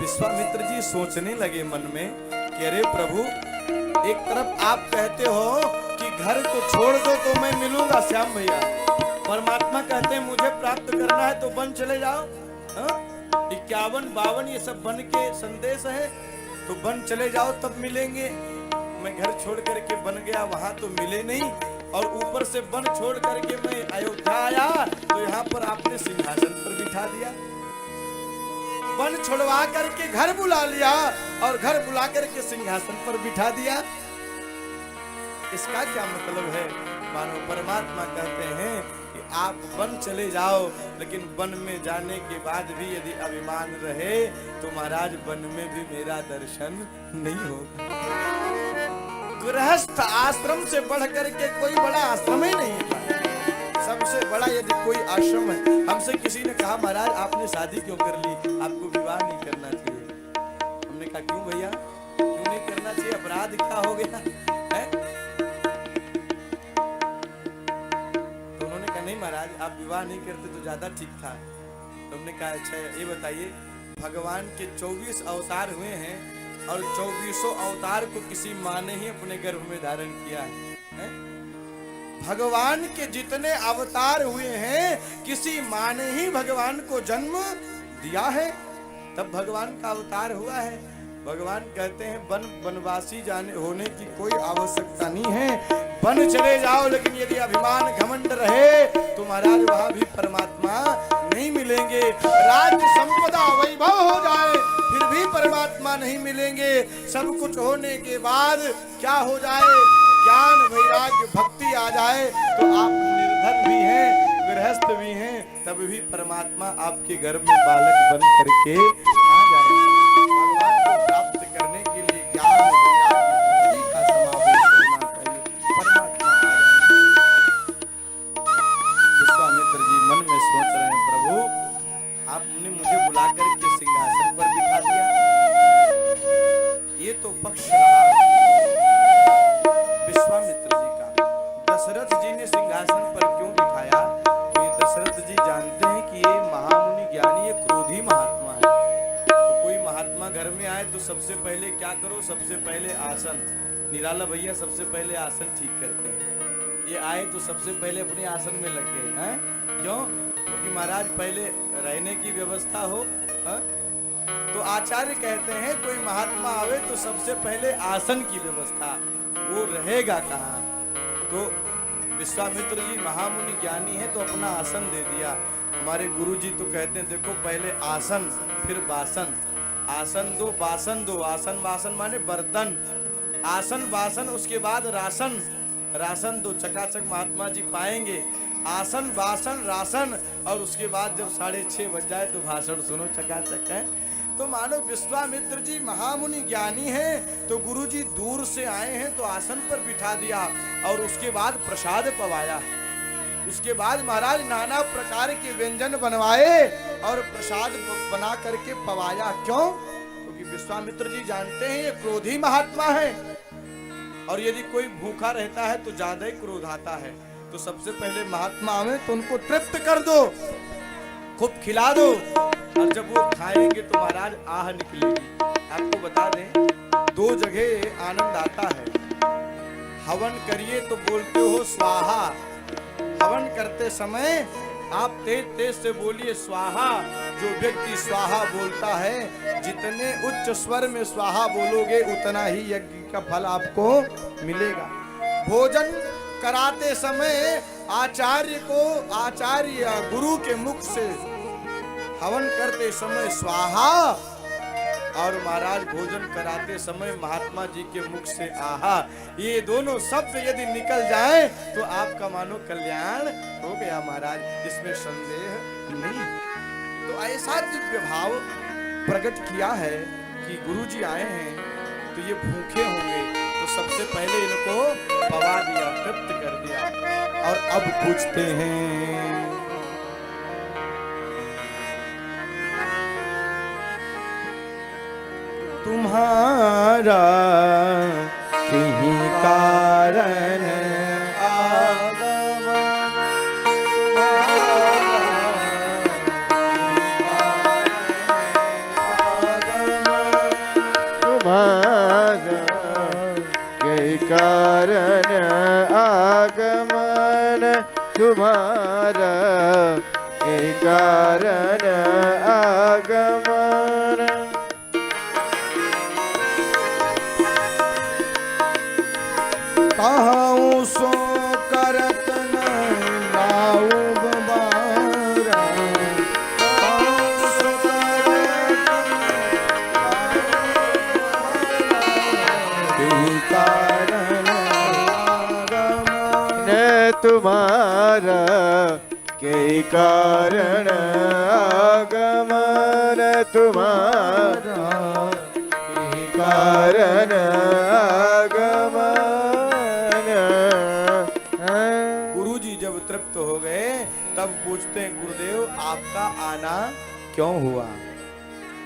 विश्वामित्र जी सोचने लगे मन में कि अरे प्रभु, एक तरफ आप कहते हो कि घर को छोड़ दो तो मैं मिलूंगा श्याम भैया, परमात्मा कहते हैं मुझे प्राप्त करना है तो वन चले जाओ। 51 52 ये सब वन के संदेश है, तो वन चले जाओ तब मिलेंगे। मैं घर छोड़ करके बन गया, वहां तो मिले नहीं, और ऊपर से वन छोड़ करके मैं अयोध्या आया तो यहाँ पर आपने सिंहासन पर बिठा दिया। वन छुड़वा करके घर बुला लिया और घर बुला करके सिंहासन पर बिठा दिया। इसका क्या मतलब है? मानो परमात्मा कहते हैं कि आप वन चले जाओ, लेकिन वन में जाने के बाद भी यदि अभिमान रहे तो महाराज वन में भी मेरा दर्शन नहीं होगा। गृहस्थ आश्रम से बढ़ करके कोई बड़ा आश्रम ही नहीं है। सबसे बड़ा यदि कोई आश्रम है, हमसे किसी ने कहा महाराज आपने शादी क्यों कर ली, आपको विवाह नहीं करना चाहिए। हमने कहा क्यों भैया, क्यों नहीं करना चाहिए, अपराध क्या हो गया है? तो उन्होंने कहा नहीं महाराज आप विवाह नहीं करते तो ज्यादा ठीक था। तो हमने कहा अच्छा ये बताइए, भगवान के 24 अवतार हुए हैं और 24 अवतार को किसी माँ ने ही अपने गर्भ में धारण किया है? भगवान के जितने अवतार हुए हैं किसी माँ ने ही भगवान को जन्म दिया है, तब भगवान का अवतार हुआ है। भगवान कहते हैं वन वनवासी जाने होने की कोई आवश्यकता नहीं है, वन चले जाओ, लेकिन यदि अभिमान घमंड रहे तो महाराज वहां भी परमात्मा नहीं मिलेंगे। राज्य संपदा वैभव हो जाए फिर भी परमात्मा नहीं मिलेंगे। सब कुछ होने के बाद क्या हो जाए, ज्ञान वैराग्य भक्ति आ जाए तो आप निर्धन भी हैं, गृहस्थ भी हैं, तब भी परमात्मा आपके घर में बालक बन करके आ जाए। भगवान को प्राप्त करने के लिए ज्ञान वैराग्य भक्ति का समावेश होना चाहिए, परमात्मा आ जाए। विश्वामित्र जी मन में सोच रहे हैं प्रभु आपने मुझे बुला करके सिंहासन पर बिठा दिया, ये तो पक्ष रहा विश्वामित्र जी का। दशरथ जी ने सिंहासन पर क्यों बिठाया? तो ये दशरथ जी जानते हैं कि ये महामुनि ज्ञानी ये क्रोधी महात्मा है। तो कोई महात्मा घर में आए तो सबसे पहले क्या करो, सबसे पहले आसन, निराला भैया सबसे पहले आसन ठीक करते हैं। ये आए तो सबसे पहले अपने आसन में लग गए हैं। क्यों? क्योंकि महाराज पहले रहने की व्यवस्था हो। तो आचार्य कहते हैं कोई महात्मा आवे तो सबसे पहले आसन की व्यवस्था, वो रहेगा कहाँ? तो विश्वामित्र जी महामुनि ज्ञानी है तो अपना आसन दे दिया। हमारे गुरु जी तो कहते हैं देखो पहले आसन फिर बासन, आसन दो बासन दो, आसन बासन माने बर्तन, आसन बासन उसके बाद राशन, राशन दो, चकाचक महात्मा जी पाएंगे। आसन बासन राशन, और उसके बाद जब 6:30 बज जाए तो भाषण सुनो चकाचक है। तो मानो विश्वामित्र जी महामुनि ज्ञानी हैं तो गुरु जी दूर से आए हैं तो आसन पर बिठा दिया और उसके बाद प्रसाद पवाया। उसके बाद महाराज नाना प्रकार के व्यंजन बनवाए और प्रसाद बना करके पवाया। क्यों? क्योंकि विश्वामित्र जी जानते हैं ये क्रोधी महात्मा है और यदि कोई भूखा रहता है तो ज्यादा ही क्रोध आता है। तो सबसे पहले महात्मा आवे तो उनको तृप्त कर दो, खूब खिला दो, और जब वो खाएंगे तो महाराज आह निकलेगी। आपको बता दें 2 जगह आनंद आता है। हवन करिए तो बोलते हो स्वाहा, हवन करते समय आप तेज तेज से बोलिए स्वाहा। जो व्यक्ति स्वाहा बोलता है, जितने उच्च स्वर में स्वाहा बोलोगे उतना ही यज्ञ का फल आपको मिलेगा। भोजन कराते समय आचार्य गुरु के मुख से हवन करते समय स्वाहा, और महाराज भोजन कराते समय महात्मा जी के मुख से आहा, ये दोनों शब्द यदि निकल जाए तो आपका मानो कल्याण हो गया महाराज, इसमें संदेह नहीं। तो ऐसा दिव्य भाव प्रकट किया है कि गुरु जी आए हैं तो ये भूखे होंगे, तो सबसे पहले इनको पवा दिया, तृप्त कर दिया, और अब पूछते हैं तुम्हारा किन्हीं कारण आगमन, तुम्हारा यही कारण आगमन तुम्हारा यही कारण आगमन। कहूँ सो करत न लाऊ बारा, कहूँ सो करत यही कारण आगमन तुम्हारा यही कारण आगमन तुम्हारा यही कारण आगमन। गुरुजी जब तृप्त हो गए तब पूछते हैं गुरुदेव आपका आना क्यों हुआ?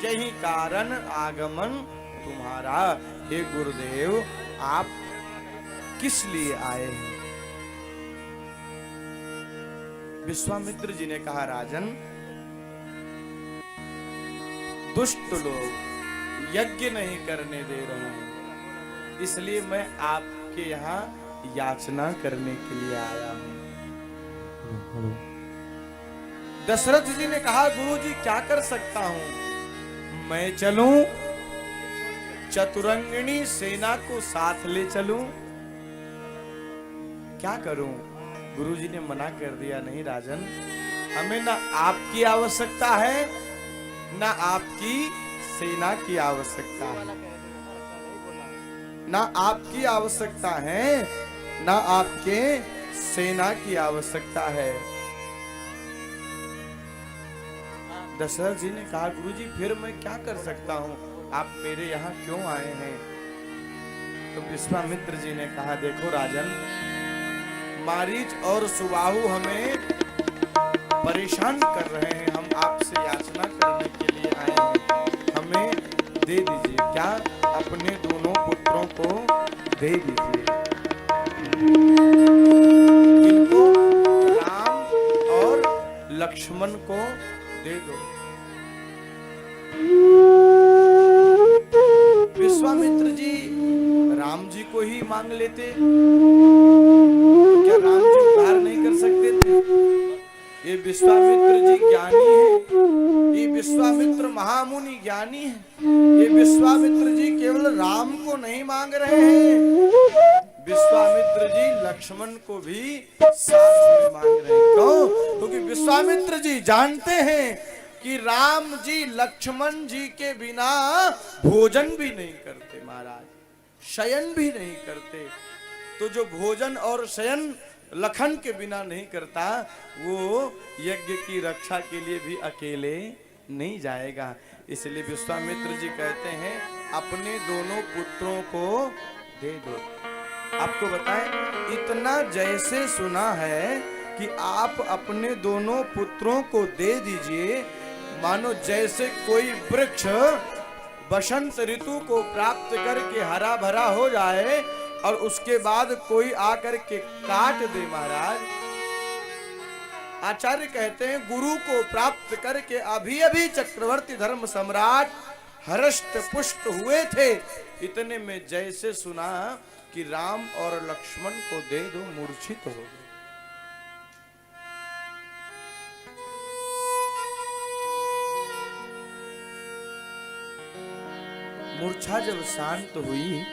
यही कारण आगमन तुम्हारा। हे गुरुदेव आप किस लिए आए हैं? विश्वामित्र जी ने कहा राजन, दुष्ट लोग यज्ञ नहीं करने दे रहे हैं, इसलिए मैं आपके यहाँ याचना करने के लिए आया हूं। दशरथ जी ने कहा गुरु जी क्या कर सकता हूं? मैं चलूं, चतुरंगिणी सेना को साथ ले चलूं, क्या करूं? गुरु जी ने मना कर दिया, नहीं राजन, हमें ना आपकी आवश्यकता है ना आपकी सेना की आवश्यकता है, ना आपकी आवश्यकता है ना आपके सेना की आवश्यकता है। दशरथ जी ने कहा गुरुजी फिर मैं क्या कर सकता हूं, आप मेरे यहाँ क्यों आए हैं? तो विश्वामित्र जी ने कहा देखो राजन, मारीच और सुबाहु हमें परेशान कर रहे हैं, हम आपसे याचना करने के लिए आए हैं, हमें दे दीजिए, क्या अपने दोनों पुत्रों को दे दीजिए, इनको राम और लक्ष्मण को दे दो। विश्वामित्र जी राम जी को ही मांग लेते, क्या राम जी उद्धार नहीं कर सकते थे? ये विश्वामित्र जी ज्ञानी है, ये विश्वामित्र महामुनि ज्ञानी है, ये विश्वामित्र जी केवल राम को नहीं मांग रहे हैं, विश्वामित्र जी लक्ष्मण को भी साथ में मांग रहे हैं। क्यों? क्योंकि विश्वामित्र जी जानते हैं कि राम जी लक्ष्मण जी के बिना भोजन भी नहीं करते महाराज, शयन भी नहीं करते। तो जो भोजन और शयन लखन के बिना नहीं करता, वो यज्ञ की रक्षा के लिए भी अकेले नहीं जाएगा। इसलिए विश्वामित्र जी कहते हैं अपने दोनों पुत्रों को दे दो। आपको बताएं, इतना जैसे सुना है कि आप अपने दोनों पुत्रों को दे दीजिए, मानो जैसे कोई वृक्ष बसंत ऋतु को प्राप्त करके हरा भरा हो जाए और उसके बाद कोई आकर के काट दे। महाराज आचार्य कहते हैं गुरु को प्राप्त करके अभी अभी चक्रवर्ती धर्म सम्राट हर्षट पुष्ट हुए थे, इतने में जैसे सुना कि राम और लक्ष्मण को दे दो, मूर्छित हो गए। मूर्छा जब शांत हुई